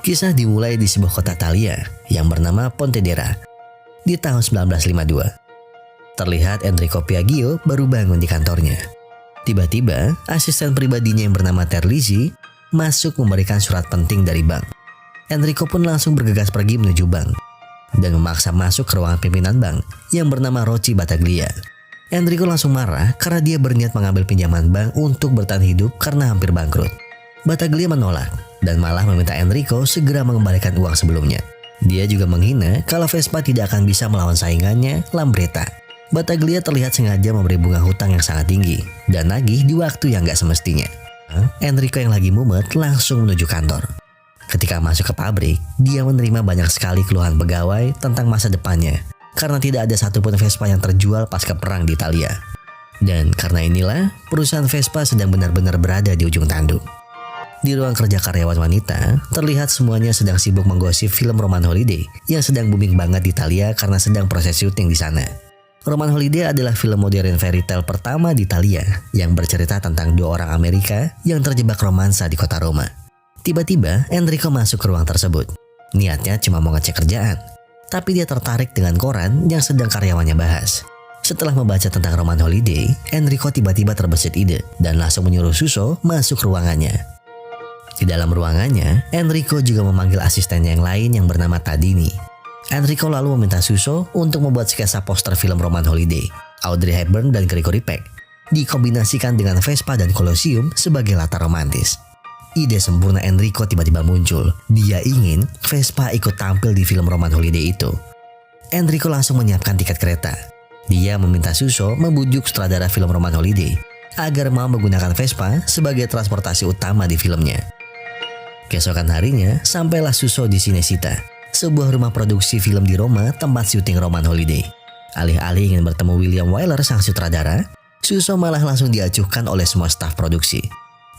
Kisah dimulai di sebuah kota Italia yang bernama Pontedera di tahun 1952. Terlihat Enrico Piaggio baru bangun di kantornya. Tiba-tiba, asisten pribadinya yang bernama Terlizzi masuk memberikan surat penting dari bank. Enrico pun langsung bergegas pergi menuju bank dan memaksa masuk ke ruangan pimpinan bank yang bernama Rocci Battaglia. Enrico langsung marah karena dia berniat mengambil pinjaman bank untuk bertahan hidup karena hampir bangkrut. Battaglia menolak dan malah meminta Enrico segera mengembalikan uang sebelumnya. Dia juga menghina kalau Vespa tidak akan bisa melawan saingannya, Lambretta. Battaglia terlihat sengaja memberi bunga hutang yang sangat tinggi dan nagih di waktu yang gak semestinya. Enrico yang lagi mumet langsung menuju kantor. Ketika masuk ke pabrik, dia menerima banyak sekali keluhan pegawai tentang masa depannya karena tidak ada satupun Vespa yang terjual pasca perang di Italia. Dan karena inilah, perusahaan Vespa sedang benar-benar berada di ujung tanduk. Di ruang kerja karyawan wanita, terlihat semuanya sedang sibuk menggosip film Roman Holiday yang sedang booming banget di Italia karena sedang proses syuting di sana. Roman Holiday adalah film modern fairy tale pertama di Italia yang bercerita tentang dua orang Amerika yang terjebak romansa di kota Roma. Tiba-tiba, Enrico masuk ke ruang tersebut. Niatnya cuma mau ngecek kerjaan, tapi dia tertarik dengan koran yang sedang karyawannya bahas. Setelah membaca tentang Roman Holiday, Enrico tiba-tiba terbesit ide dan langsung menyuruh Suso masuk ke ruangannya. Di dalam ruangannya, Enrico juga memanggil asistennya yang lain yang bernama Tadini. Enrico lalu meminta Suso untuk membuat sketsa poster film Roman Holiday, Audrey Hepburn dan Gregory Peck, dikombinasikan dengan Vespa dan Colosseum sebagai latar romantis. Ide sempurna Enrico tiba-tiba muncul. Dia ingin Vespa ikut tampil di film Roman Holiday itu. Enrico langsung menyiapkan tiket kereta. Dia meminta Suso membujuk sutradara film Roman Holiday agar mau menggunakan Vespa sebagai transportasi utama di filmnya. Keesokan harinya, sampailah Suso di Cinecittà, sebuah rumah produksi film di Roma tempat syuting Roman Holiday. Alih-alih ingin bertemu William Wyler sang sutradara, Suso malah langsung diacuhkan oleh semua staf produksi.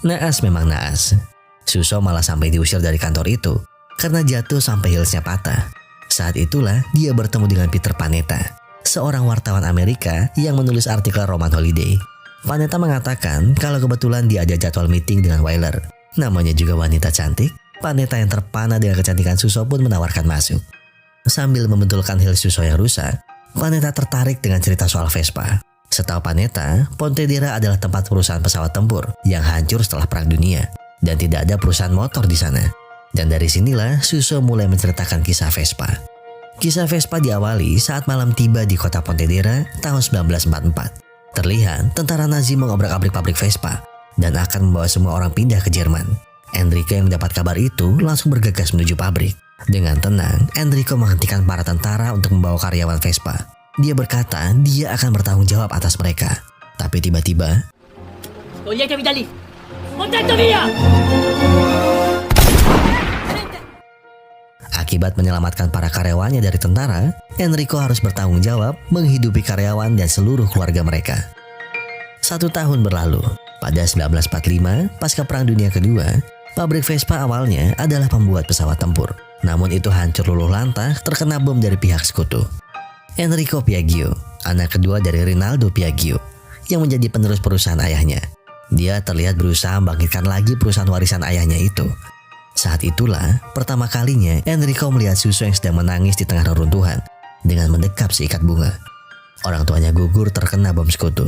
Naas memang naas. Suso malah sampai diusir dari kantor itu karena jatuh sampai heelsnya patah. Saat itulah dia bertemu dengan Peter Panetta, seorang wartawan Amerika yang menulis artikel Roman Holiday. Panetta mengatakan kalau kebetulan dia ada jadwal meeting dengan Wyler. Namanya juga wanita cantik, Panetta yang terpana dengan kecantikan Suso pun menawarkan masuk. Sambil membetulkan heels Suso yang rusak, Panetta tertarik dengan cerita soal Vespa. Setahu Panetta, Pontedera adalah tempat perusahaan pesawat tempur yang hancur setelah Perang Dunia dan tidak ada perusahaan motor di sana. Dan dari sinilah Suso mulai menceritakan kisah Vespa. Kisah Vespa diawali saat malam tiba di kota Pontedera tahun 1944. Terlihat tentara Nazi mengobrak-abrik pabrik Vespa dan akan membawa semua orang pindah ke Jerman. Enrico yang mendapat kabar itu langsung bergegas menuju pabrik. Dengan tenang, Enrico menghentikan para tentara untuk membawa karyawan Vespa. Dia berkata dia akan bertanggung jawab atas mereka. Tapi tiba-tiba, Togliete via lì! Montate via! akibat menyelamatkan para karyawannya dari tentara, Enrico harus bertanggung jawab menghidupi karyawan dan seluruh keluarga mereka. 1 tahun berlalu. Pada 1945, pasca Perang Dunia Kedua, pabrik Vespa awalnya adalah pembuat pesawat tempur. Namun itu hancur luluh lantah terkena bom dari pihak sekutu. Enrico Piaggio, anak kedua dari Rinaldo Piaggio, yang menjadi penerus perusahaan ayahnya. Dia terlihat berusaha membangkitkan lagi perusahaan warisan ayahnya itu. Saat itulah pertama kalinya Enrico melihat Suso yang sedang menangis di tengah reruntuhan dengan mendekap seikat bunga. Orang tuanya gugur terkena bom sekutu.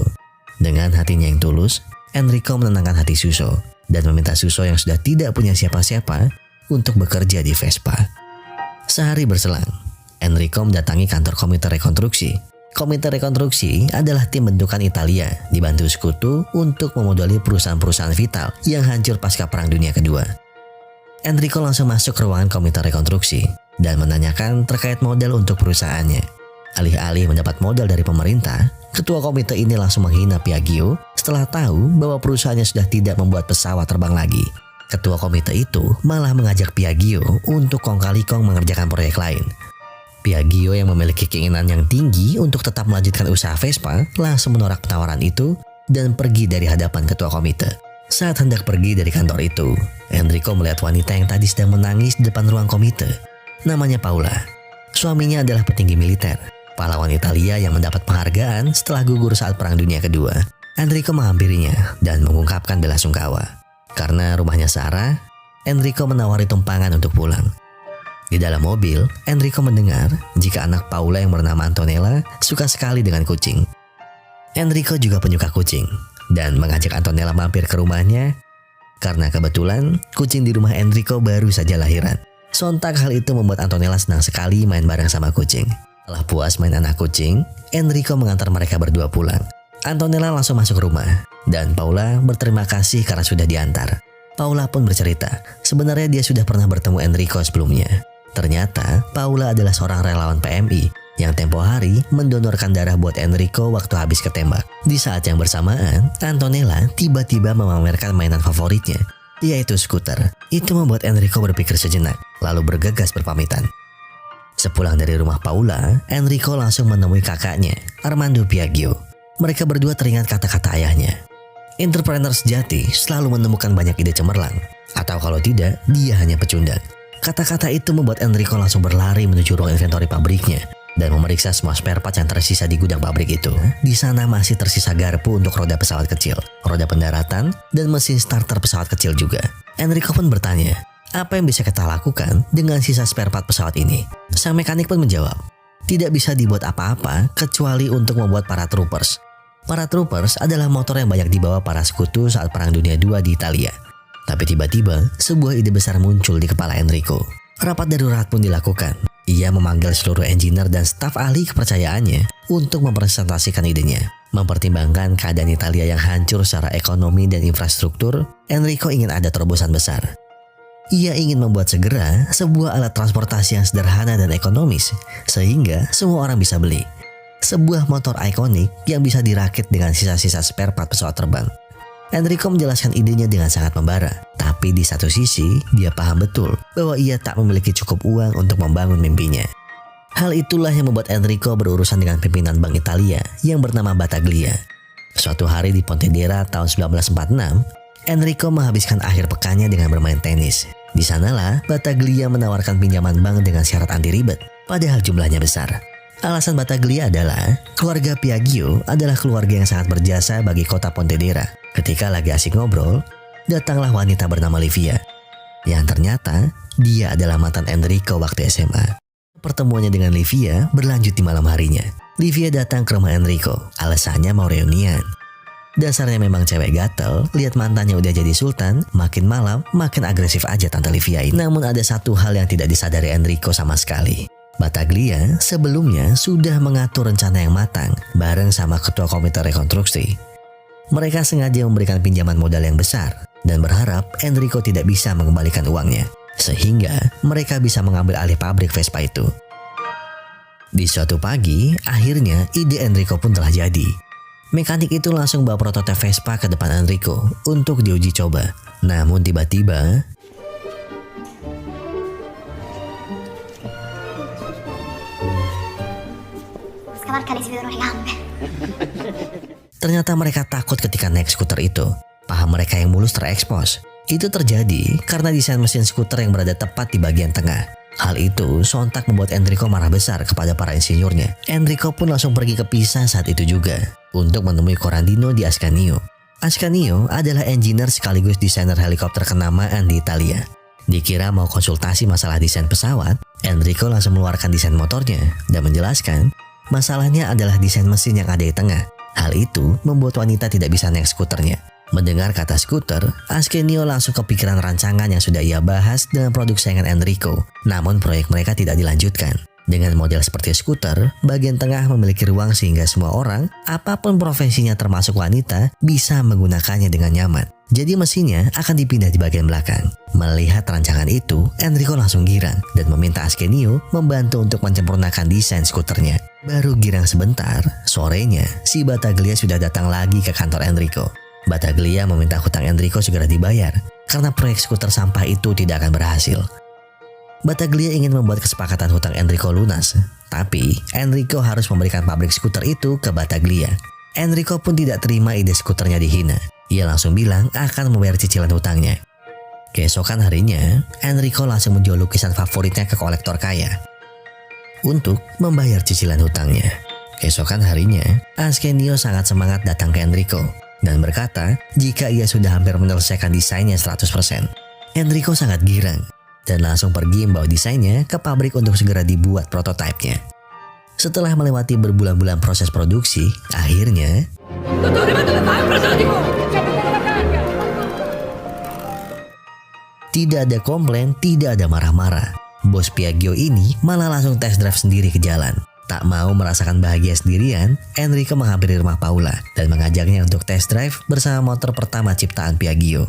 Dengan hatinya yang tulus, Enrico menenangkan hati Suso dan meminta Suso yang sudah tidak punya siapa-siapa untuk bekerja di Vespa. Sehari berselang, Enrico mendatangi kantor komite rekonstruksi. Komite rekonstruksi adalah tim bentukan Italia dibantu sekutu untuk memodali perusahaan-perusahaan vital yang hancur pasca Perang Dunia Kedua. Enrico langsung masuk ke ruangan komite rekonstruksi dan menanyakan terkait modal untuk perusahaannya. Alih-alih mendapat modal dari pemerintah, ketua komite ini langsung menghina Piaggio setelah tahu bahwa perusahaannya sudah tidak membuat pesawat terbang lagi. Ketua komite itu malah mengajak Piaggio untuk kong kali kong mengerjakan proyek lain. Piaggio yang memiliki keinginan yang tinggi untuk tetap melanjutkan usaha Vespa langsung menolak penawaran itu dan pergi dari hadapan ketua komite. Saat hendak pergi dari kantor itu, Enrico melihat wanita yang tadi sedang menangis di depan ruang komite. Namanya Paula. Suaminya adalah petinggi militer, pahlawan Italia yang mendapat penghargaan setelah gugur saat Perang Dunia Kedua. Enrico menghampirinya dan mengungkapkan belasungkawa. Karena rumahnya Sarah, Enrico menawari tumpangan untuk pulang. Di dalam mobil, Enrico mendengar jika anak Paula yang bernama Antonella suka sekali dengan kucing. Enrico juga penyuka kucing dan mengajak Antonella mampir ke rumahnya karena kebetulan kucing di rumah Enrico baru saja lahiran. Sontak hal itu membuat Antonella senang sekali main bareng sama kucing. Setelah puas main anak kucing, Enrico mengantar mereka berdua pulang. Antonella langsung masuk rumah dan Paula berterima kasih karena sudah diantar. Paula pun bercerita, sebenarnya dia sudah pernah bertemu Enrico sebelumnya. Ternyata Paula adalah seorang relawan PMI yang tempo hari mendonorkan darah buat Enrico waktu habis ketembak. Di saat yang bersamaan, Antonella tiba-tiba memamerkan mainan favoritnya, yaitu skuter. Itu membuat Enrico berpikir sejenak, lalu bergegas berpamitan. Sepulang dari rumah Paula, Enrico langsung menemui kakaknya, Armando Piaggio. Mereka berdua teringat kata-kata ayahnya. Entrepreneur sejati selalu menemukan banyak ide cemerlang, atau kalau tidak, dia hanya pecundang. Kata-kata itu membuat Enrico langsung berlari menuju ruang inventory pabriknya dan memeriksa semua spare parts yang tersisa di gudang pabrik itu. Di sana masih tersisa garpu untuk roda pesawat kecil, roda pendaratan, dan mesin starter pesawat kecil juga. Enrico pun bertanya, apa yang bisa kita lakukan dengan sisa spare part pesawat ini? Sang mekanik pun menjawab, tidak bisa dibuat apa-apa kecuali untuk membuat paratroopers. Paratroopers adalah motor yang banyak dibawa para sekutu saat Perang Dunia II di Italia. Tapi tiba-tiba, sebuah ide besar muncul di kepala Enrico. Rapat darurat pun dilakukan. Ia memanggil seluruh engineer dan staf ahli kepercayaannya untuk mempresentasikan idenya. Mempertimbangkan keadaan Italia yang hancur secara ekonomi dan infrastruktur, Enrico ingin ada terobosan besar. Ia ingin membuat segera sebuah alat transportasi yang sederhana dan ekonomis, sehingga semua orang bisa beli. Sebuah motor ikonik yang bisa dirakit dengan sisa-sisa spare part pesawat terbang. Enrico menjelaskan idenya dengan sangat membara, tapi di satu sisi dia paham betul bahwa ia tak memiliki cukup uang untuk membangun mimpinya. Hal itulah yang membuat Enrico berurusan dengan pimpinan Bank Italia yang bernama Battaglia. Suatu hari di Pontedera tahun 1946, Enrico menghabiskan akhir pekannya dengan bermain tenis. Di sanalah Battaglia menawarkan pinjaman bank dengan syarat anti ribet, padahal jumlahnya besar. Alasan Battaglia adalah keluarga Piaggio adalah keluarga yang sangat berjasa bagi kota Pontedera. Ketika lagi asik ngobrol, datanglah wanita bernama Livia, yang ternyata dia adalah mantan Enrico waktu SMA. Pertemuannya dengan Livia berlanjut di malam harinya. Livia datang ke rumah Enrico, alasannya mau reunian. Dasarnya memang cewek gatel, lihat mantannya udah jadi sultan, makin malam makin agresif aja Tante Livia ini. Namun ada satu hal yang tidak disadari Enrico sama sekali. Battaglia sebelumnya sudah mengatur rencana yang matang bareng sama ketua komite rekonstruksi. Mereka sengaja memberikan pinjaman modal yang besar dan berharap Enrico tidak bisa mengembalikan uangnya, sehingga mereka bisa mengambil alih pabrik Vespa itu. Di suatu pagi, akhirnya ide Enrico pun telah jadi. Mekanik itu langsung bawa prototipe Vespa ke depan Enrico untuk diuji coba. Namun tiba-tiba, ternyata mereka takut ketika naik skuter itu. Paha mereka yang mulus terekspos. Itu terjadi karena desain mesin skuter yang berada tepat di bagian tengah. Hal itu sontak membuat Enrico marah besar kepada para insinyurnya. Enrico pun langsung pergi ke Pisa saat itu juga untuk menemui Corradino di Ascanio. Ascanio adalah engineer sekaligus desainer helikopter kenamaan di Italia. Dikira mau konsultasi masalah desain pesawat, Enrico langsung mengeluarkan desain motornya dan menjelaskan masalahnya adalah desain mesin yang ada di tengah. Hal itu membuat wanita tidak bisa naik skuternya. Mendengar kata skuter, Ascanio langsung kepikiran rancangan yang sudah ia bahas dengan produk saingan Enrico. Namun proyek mereka tidak dilanjutkan. Dengan model seperti skuter, bagian tengah memiliki ruang sehingga semua orang, apapun profesinya termasuk wanita, bisa menggunakannya dengan nyaman. Jadi mesinnya akan dipindah di bagian belakang. Melihat rancangan itu, Enrico langsung girang dan meminta Ascanio membantu untuk menyempurnakan desain skuternya. Baru girang sebentar, sorenya si Battaglia sudah datang lagi ke kantor Enrico. Battaglia meminta hutang Enrico segera dibayar karena proyek skuter sampah itu tidak akan berhasil. Battaglia ingin membuat kesepakatan hutang Enrico lunas, tapi Enrico harus memberikan pabrik skuter itu ke Battaglia. Enrico pun tidak terima ide skuternya dihina. Ia langsung bilang akan membayar cicilan hutangnya. Keesokan harinya, Enrico langsung menjual lukisan favoritnya ke kolektor kaya untuk membayar cicilan hutangnya. Keesokan harinya, Ascanio sangat semangat datang ke Enrico dan berkata jika ia sudah hampir menyelesaikan desainnya 100%. Enrico sangat girang dan langsung pergi membawa desainnya ke pabrik untuk segera dibuat prototipenya. Setelah melewati berbulan-bulan proses produksi, akhirnya tidak ada komplain, tidak ada marah-marah. Bos Piaggio ini malah langsung test drive sendiri ke jalan. Tak mau merasakan bahagia sendirian, Enrico menghampiri rumah Paula dan mengajaknya untuk test drive bersama motor pertama ciptaan Piaggio.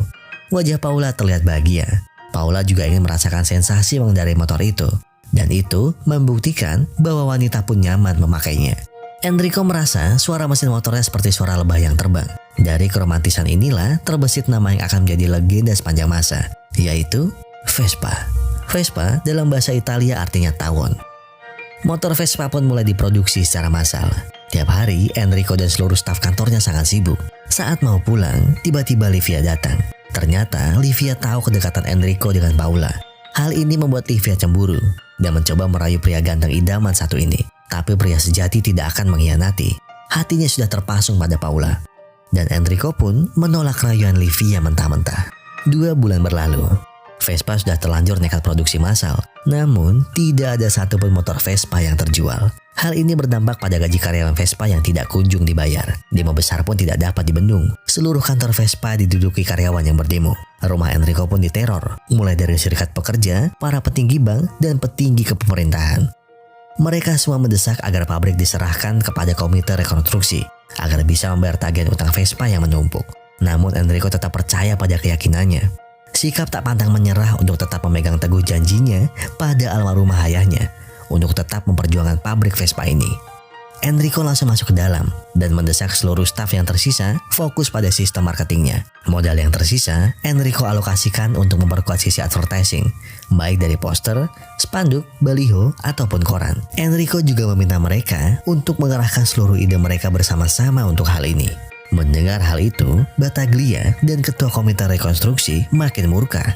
Wajah Paula terlihat bahagia. Paula juga ingin merasakan sensasi mengendarai motor itu. Dan itu membuktikan bahwa wanita pun nyaman memakainya. Enrico merasa suara mesin motornya seperti suara lebah yang terbang. Dari keromantisan inilah terbesit nama yang akan menjadi legenda sepanjang masa, yaitu Vespa. Vespa dalam bahasa Italia artinya tawon. Motor Vespa pun mulai diproduksi secara massal. Tiap hari Enrico dan seluruh staf kantornya sangat sibuk. Saat mau pulang, tiba-tiba Livia datang. Ternyata Livia tahu kedekatan Enrico dengan Paula. Hal ini membuat Livia cemburu dan mencoba merayu pria ganteng idaman satu ini. Tapi pria sejati tidak akan mengkhianati. Hatinya sudah terpasung pada Paula. Dan Enrico pun menolak rayuan Livia mentah-mentah. 2 bulan berlalu. Vespa sudah terlanjur nekat produksi massal. Namun, tidak ada satupun motor Vespa yang terjual. Hal ini berdampak pada gaji karyawan Vespa yang tidak kunjung dibayar. Demo besar pun tidak dapat dibendung. Seluruh kantor Vespa diduduki karyawan yang berdemo. Rumah Enrico pun diteror, mulai dari serikat pekerja, para petinggi bank, dan petinggi kepemerintahan. Mereka semua mendesak agar pabrik diserahkan kepada komite rekonstruksi, agar bisa membayar tagihan utang Vespa yang menumpuk. Namun Enrico tetap percaya pada keyakinannya. Sikap tak pantang menyerah untuk tetap memegang teguh janjinya pada almarhumah ayahnya untuk tetap memperjuangkan pabrik Vespa ini. Enrico langsung masuk ke dalam dan mendesak seluruh staf yang tersisa fokus pada sistem marketingnya. Modal yang tersisa, Enrico alokasikan untuk memperkuat sisi advertising, baik dari poster, spanduk, baliho, ataupun koran. Enrico juga meminta mereka untuk mengerahkan seluruh ide mereka bersama-sama untuk hal ini. Mendengar hal itu, Battaglia dan ketua komite rekonstruksi makin murka.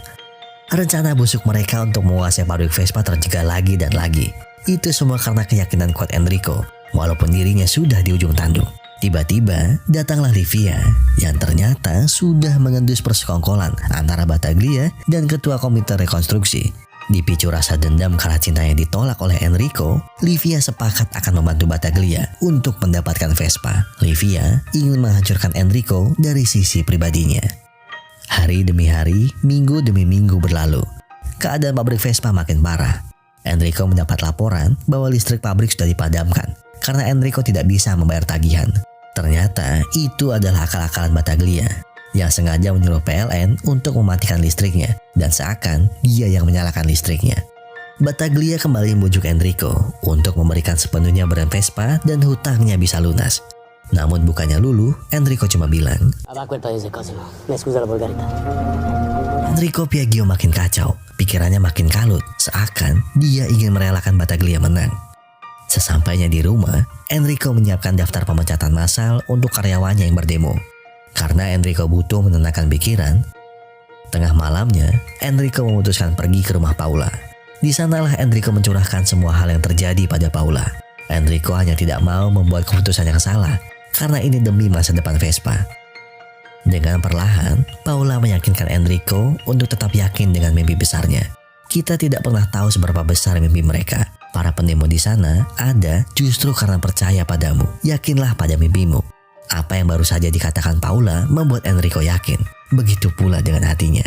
Rencana busuk mereka untuk menguasai pabrik Vespa terjegal lagi dan lagi. Itu semua karena keyakinan kuat Enrico, walaupun dirinya sudah di ujung tanduk. Tiba-tiba datanglah Livia yang ternyata sudah mengendus persekongkolan antara Battaglia dan ketua komite rekonstruksi. Dipicu rasa dendam karena cinta yang ditolak oleh Enrico, Livia sepakat akan membantu Battaglia untuk mendapatkan Vespa. Livia ingin menghancurkan Enrico dari sisi pribadinya. Hari demi hari, minggu demi minggu berlalu. Keadaan pabrik Vespa makin parah. Enrico mendapat laporan bahwa listrik pabrik sudah dipadamkan karena Enrico tidak bisa membayar tagihan. Ternyata itu adalah akal-akalan Battaglia yang sengaja menyuruh PLN untuk mematikan listriknya dan seakan dia yang menyalakan listriknya. Battaglia kembali membujuk Enrico untuk memberikan sepenuhnya brand Vespa dan hutangnya bisa lunas. Namun bukannya luluh, Enrico cuma bilang, Enrico Piaggio makin kacau, pikirannya makin kalut, seakan dia ingin merelakan Battaglia menang. Sesampainya di rumah, Enrico menyiapkan daftar pemecatan massal untuk karyawannya yang berdemo. Karena Enrico butuh menenangkan pikiran, tengah malamnya Enrico memutuskan pergi ke rumah Paula. Di sanalah Enrico mencurahkan semua hal yang terjadi pada Paula. Enrico hanya tidak mau membuat keputusan yang salah, karena ini demi masa depan Vespa. Dengan perlahan, Paula meyakinkan Enrico untuk tetap yakin dengan mimpi besarnya. Kita tidak pernah tahu seberapa besar mimpi mereka. Para pendemo di sana ada justru karena percaya padamu. Yakinlah pada mimpimu. Apa yang baru saja dikatakan Paula membuat Enrico yakin. Begitu pula dengan hatinya.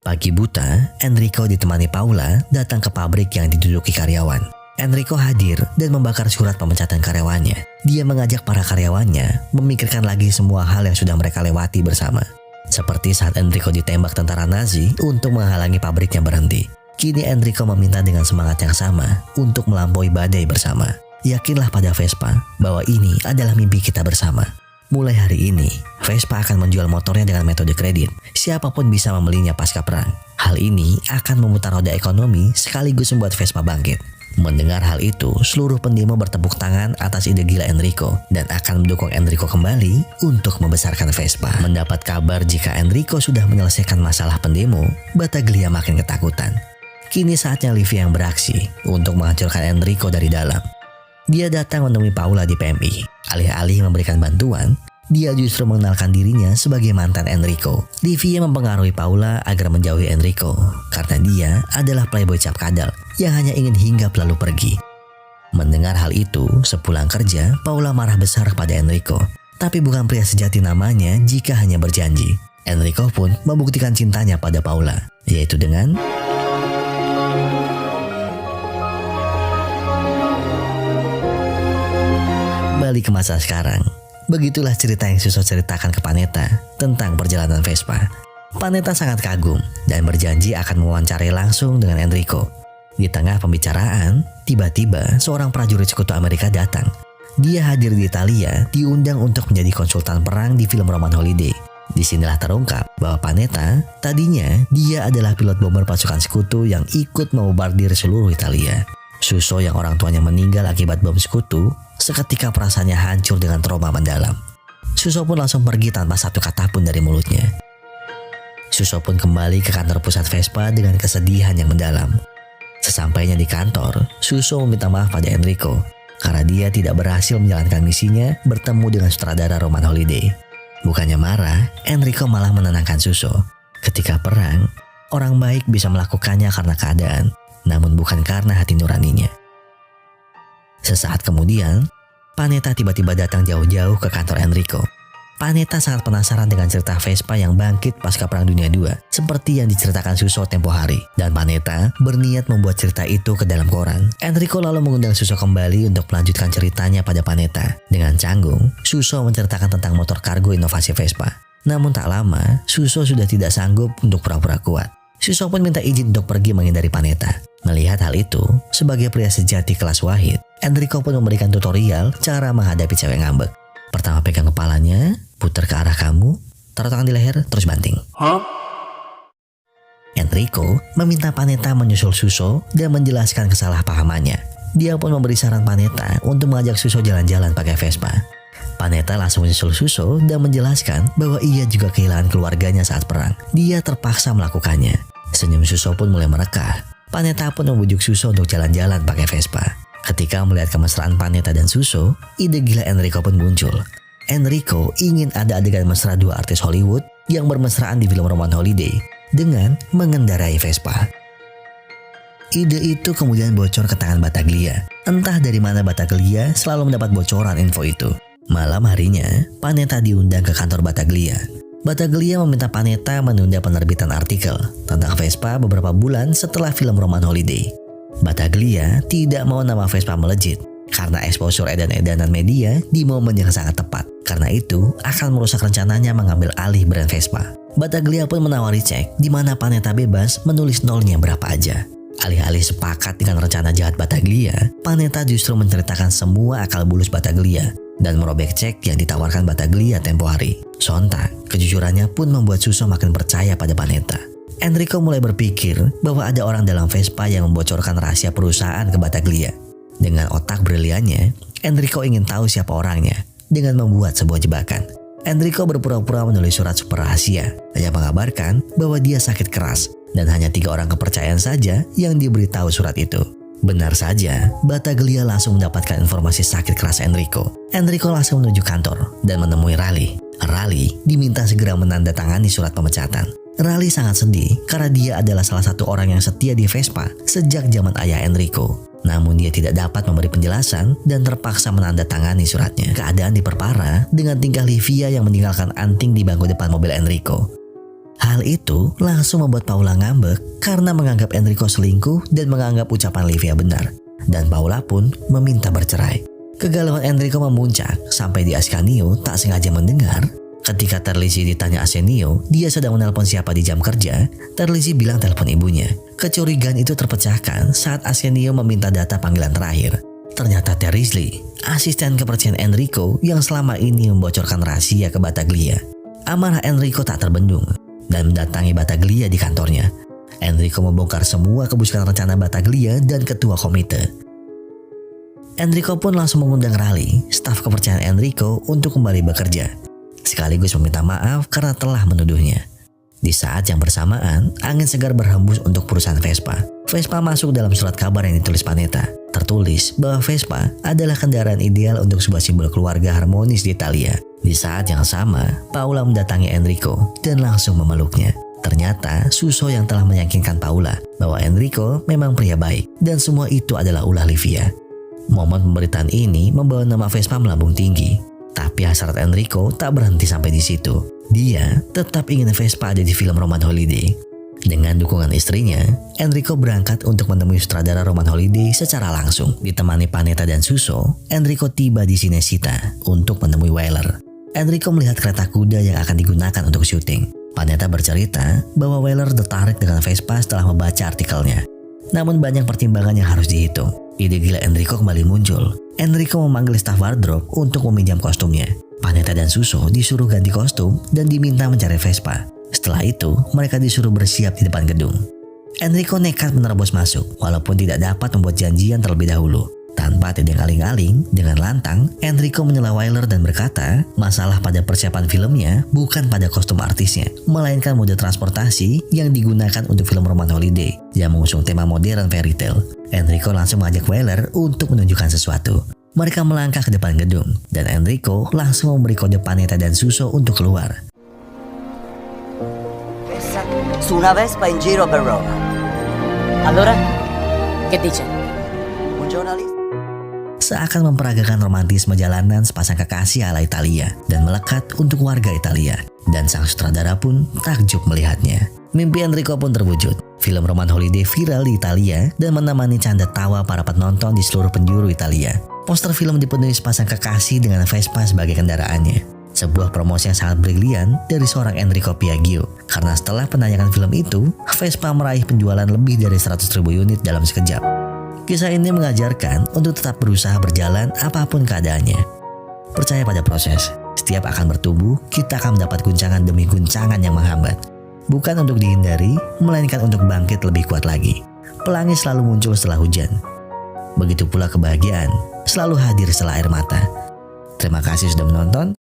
Pagi buta, Enrico ditemani Paula datang ke pabrik yang diduduki karyawan. Enrico hadir dan membakar surat pemecatan karyawannya. Dia mengajak para karyawannya memikirkan lagi semua hal yang sudah mereka lewati bersama. Seperti saat Enrico ditembak tentara Nazi untuk menghalangi pabriknya berhenti. Kini Enrico meminta dengan semangat yang sama untuk melampaui badai bersama. Yakinlah pada Vespa bahwa ini adalah mimpi kita bersama. Mulai hari ini, Vespa akan menjual motornya dengan metode kredit. Siapapun bisa membelinya pasca perang. Hal ini akan memutar roda ekonomi sekaligus membuat Vespa bangkit. Mendengar hal itu, seluruh pendemo bertepuk tangan atas ide gila Enrico dan akan mendukung Enrico kembali untuk membesarkan Vespa. Mendapat kabar jika Enrico sudah menyelesaikan masalah pendemo, Battaglia makin ketakutan. Kini saatnya Livia yang beraksi untuk menghancurkan Enrico dari dalam. Dia datang menemui Paula di PMI. Alih-alih memberikan bantuan, dia justru mengenalkan dirinya sebagai mantan Enrico. Livia mempengaruhi Paula agar menjauhi Enrico karena dia adalah playboy cap kadal yang hanya ingin hinggap lalu pergi. Mendengar hal itu, sepulang kerja, Paula marah besar kepada Enrico. Tapi bukan pria sejati namanya jika hanya berjanji. Enrico pun membuktikan cintanya pada Paula, yaitu dengan balik ke masa sekarang. Begitulah cerita yang Suso ceritakan ke Panetta tentang perjalanan Vespa. Panetta sangat kagum dan berjanji akan mewawancarai langsung dengan Enrico. Di tengah pembicaraan, tiba-tiba seorang prajurit sekutu Amerika datang. Dia hadir di Italia, diundang untuk menjadi konsultan perang di film Roman Holiday. Disinilah terungkap bahwa Panetta tadinya dia adalah pilot bomber pasukan sekutu yang ikut membombardir seluruh Italia. Suso yang orang tuanya meninggal akibat bom sekutu, seketika perasaannya hancur dengan trauma mendalam. Suso pun langsung pergi tanpa satu kata pun dari mulutnya. Suso pun kembali ke kantor pusat Vespa dengan kesedihan yang mendalam. Sesampainya di kantor, Suso meminta maaf pada Enrico karena dia tidak berhasil menjalankan misinya bertemu dengan sutradara Roman Holiday. Bukannya marah, Enrico malah menenangkan Suso. Ketika perang, orang baik bisa melakukannya karena keadaan, namun bukan karena hati nuraninya. Sesaat kemudian, Panetta tiba-tiba datang jauh-jauh ke kantor Enrico. Panetta sangat penasaran dengan cerita Vespa yang bangkit pasca Perang Dunia II, seperti yang diceritakan Suso tempo hari. Dan Panetta berniat membuat cerita itu ke dalam koran. Enrico lalu mengundang Suso kembali untuk melanjutkan ceritanya pada Panetta. Dengan canggung, Suso menceritakan tentang motor kargo inovasi Vespa. Namun tak lama, Suso sudah tidak sanggup untuk pura-pura kuat. Suso pun minta izin untuk pergi menghindari Panetta. Melihat hal itu, sebagai pria sejati kelas Wahid, Enrico pun memberikan tutorial cara menghadapi cewek ngambek. Pertama pegang kepalanya, putar ke arah kamu, taruh tangan di leher, terus banting. Enrico meminta Panetta menyusul Suso dan menjelaskan kesalahpahamannya. Dia pun memberi saran Panetta untuk mengajak Suso jalan-jalan pakai Vespa. Panetta langsung menyusul Suso dan menjelaskan bahwa ia juga kehilangan keluarganya saat perang. Dia terpaksa melakukannya. Senyum Suso pun mulai merekah. Panetta pun membujuk Suso untuk jalan-jalan pakai Vespa. Ketika melihat kemesraan Panetta dan Suso, ide gila Enrico pun muncul. Enrico ingin ada adegan mesra dua artis Hollywood yang bermesraan di film Roman Holiday dengan mengendarai Vespa. Ide itu kemudian bocor ke tangan Battaglia. Entah dari mana Battaglia selalu mendapat bocoran info itu. Malam harinya, Panetta diundang ke kantor Battaglia. Battaglia meminta Panetta menunda penerbitan artikel tentang Vespa beberapa bulan setelah film Roman Holiday. Battaglia tidak mau nama Vespa melejit karena exposure edan-edanan media di momen yang sangat tepat. Karena itu akan merusak rencananya mengambil alih brand Vespa. Battaglia pun menawari cek di mana Panetta bebas menulis nolnya berapa aja. Alih-alih sepakat dengan rencana jahat Battaglia, Panetta justru menceritakan semua akal bulus Battaglia dan merobek cek yang ditawarkan Battaglia tempo hari. Sontak, kejujurannya pun membuat Suso makin percaya pada Panetta. Enrico mulai berpikir bahwa ada orang dalam Vespa yang membocorkan rahasia perusahaan ke Battaglia. Dengan otak briliannya, Enrico ingin tahu siapa orangnya dengan membuat sebuah jebakan. Enrico berpura-pura menulis surat super rahasia yang mengabarkan bahwa dia sakit keras dan hanya 3 orang kepercayaan saja yang diberitahu surat itu. Benar saja, Battaglia langsung mendapatkan informasi sakit keras Enrico. Enrico langsung menuju kantor dan menemui Rally. Rally diminta segera menandatangani surat pemecatan. Rally sangat sedih karena dia adalah salah satu orang yang setia di Vespa sejak zaman ayah Enrico. Namun dia tidak dapat memberi penjelasan dan terpaksa menandatangani suratnya. Keadaan diperparah dengan tingkah Livia yang meninggalkan anting di bangku depan mobil Enrico. Hal itu langsung membuat Paula ngambek karena menganggap Enrico selingkuh dan menganggap ucapan Livia benar. Dan Paula pun meminta bercerai. Kegalauan Enrico memuncak sampai di Ascanio tak sengaja mendengar. Ketika Terlizzi ditanya Ascanio, dia sedang menelpon siapa di jam kerja, Terlizzi bilang telepon ibunya. Kecurigaan itu terpecahkan saat Ascanio meminta data panggilan terakhir. Ternyata Terlizzi, asisten kepercayaan Enrico yang selama ini membocorkan rahasia ke Battaglia. Amarah Enrico tak terbendung dan mendatangi Battaglia di kantornya. Enrico membongkar semua kebusukan rencana Battaglia dan ketua komite. Enrico pun langsung mengundang Rally, staf kepercayaan Enrico, untuk kembali bekerja. Sekaligus meminta maaf karena telah menuduhnya. Di saat yang bersamaan, angin segar berhembus untuk perusahaan Vespa. Vespa masuk dalam surat kabar yang ditulis Panetta. tertulis bahwa Vespa adalah kendaraan ideal untuk sebuah simbol keluarga harmonis di Italia. Di saat yang sama, Paula mendatangi Enrico dan langsung memeluknya. Ternyata Suso yang telah meyakinkan Paula bahwa Enrico memang pria baik dan semua itu adalah ulah Livia. Momen pemberitaan ini membawa nama Vespa melambung tinggi. Tapi hasrat Enrico tak berhenti sampai di situ. Dia tetap ingin Vespa ada di film Roman Holiday. Dengan dukungan istrinya, Enrico berangkat untuk menemui sutradara Roman Holiday secara langsung. Ditemani Panetta dan Suso, Enrico tiba di Cinecittà untuk menemui Wyler. Enrico melihat kereta kuda yang akan digunakan untuk syuting. Panetta bercerita bahwa Wyler tertarik dengan Vespa setelah membaca artikelnya. Namun banyak pertimbangan yang harus dihitung. Ide gila Enrico kembali muncul. Enrico memanggil staf wardrobe untuk meminjam kostumnya. Panetta dan Suso disuruh ganti kostum dan diminta mencari Vespa. Setelah itu, mereka disuruh bersiap di depan gedung. Enrico nekat menerobos masuk, walaupun tidak dapat membuat janjian terlebih dahulu. Tanpa tedeng aling-aling, dengan lantang, Enrico menyela Wyler dan berkata, masalah pada persiapan filmnya bukan pada kostum artisnya, melainkan mode transportasi yang digunakan untuk film Roman Holiday yang mengusung tema modern fairy tale. Enrico langsung mengajak Wyler untuk menunjukkan sesuatu. Mereka melangkah ke depan gedung, dan Enrico langsung memberi kode Panetta dan Suso untuk keluar. Su una Vespa in giro per Roma. Allora, che dice? Un giornalista. Seakan memperagakan romantisme jalanan sepasang kekasih ala Italia dan melekat untuk warga Italia. Dan sang sutradara pun takjub melihatnya. Mimpi Enrico pun terwujud. Film Roman Holiday viral di Italia dan menemani canda tawa para penonton di seluruh penjuru Italia. Poster film dipenuhi sepasang kekasih dengan Vespa sebagai kendaraannya. Sebuah promosi yang sangat brilian dari seorang Enrico Piaggio. Karena setelah penayangan film itu, Vespa meraih penjualan lebih dari 100.000 unit dalam sekejap. Kisah ini mengajarkan untuk tetap berusaha berjalan apapun keadaannya. Percaya pada proses. Setiap akan bertumbuh, kita akan mendapat guncangan demi guncangan yang menghambat. Bukan untuk dihindari, melainkan untuk bangkit lebih kuat lagi. Pelangi selalu muncul setelah hujan. Begitu pula kebahagiaan selalu hadir setelah air mata. Terima kasih sudah menonton.